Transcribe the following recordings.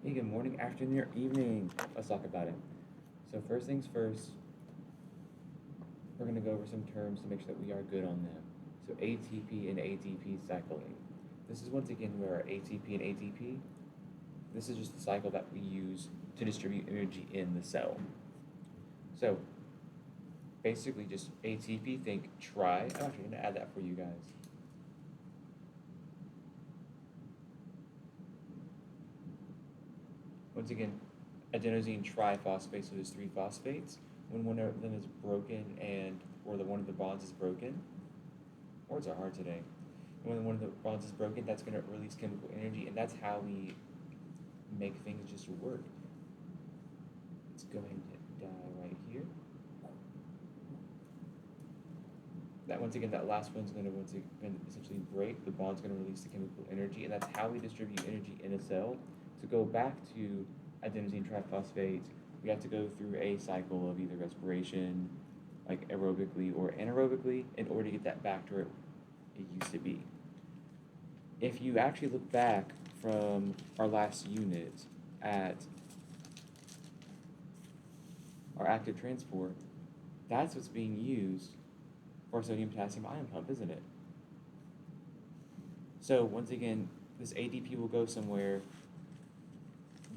Hey, good morning, afternoon, or evening. Let's talk about it. So first things first, we're going to go over some terms to make sure that we are good on them. So ATP and ATP cycling. This is once again where our ATP and ATP, this is just the cycle that we use to distribute energy in the cell. So basically just ATP, think try. I'm actually going to add that for you guys. Once again, adenosine triphosphate, so there's 3 phosphates. When one of them is broken or one of the bonds is broken, words are hard today. When one of the bonds is broken, that's going to release chemical energy, and that's how we make things just work. Let's go ahead and hit die right here. That once again, that last one's going to essentially break. The bond's going to release the chemical energy, and that's how we distribute energy in a cell. To go back to adenosine triphosphate, we have to go through a cycle of either respiration, like aerobically or anaerobically, in order to get that back to where it used to be. If you actually look back from our last unit at our active transport, that's what's being used for sodium potassium ion pump, isn't it? So once again, this ADP will go somewhere,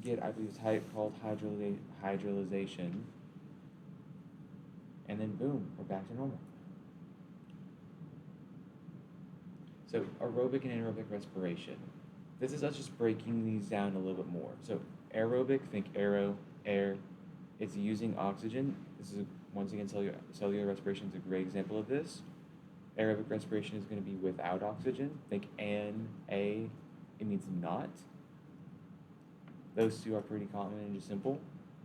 get, I believe it's called hydrolyzation, and then boom, we're back to normal. So aerobic and anaerobic respiration. This is us just breaking these down a little bit more. So aerobic, think aero, air. It's using oxygen. This is, once again, cellular respiration is a great example of this. Aerobic respiration is going to be without oxygen. Think N-A, it means not. Those two are pretty common and just simple.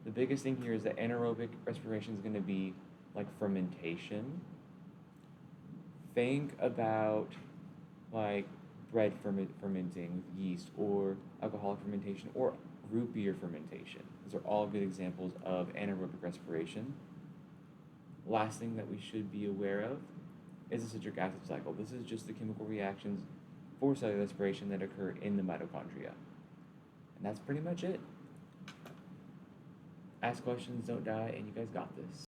The biggest thing here is that anaerobic respiration is going to be like fermentation. Think about like bread fermenting with yeast, or alcoholic fermentation, or root beer fermentation. Those are all good examples of anaerobic respiration. Last thing that we should be aware of is the citric acid cycle. This is just the chemical reactions for cellular respiration that occur in the mitochondria. And that's pretty much it. Ask questions, don't die, and you guys got this.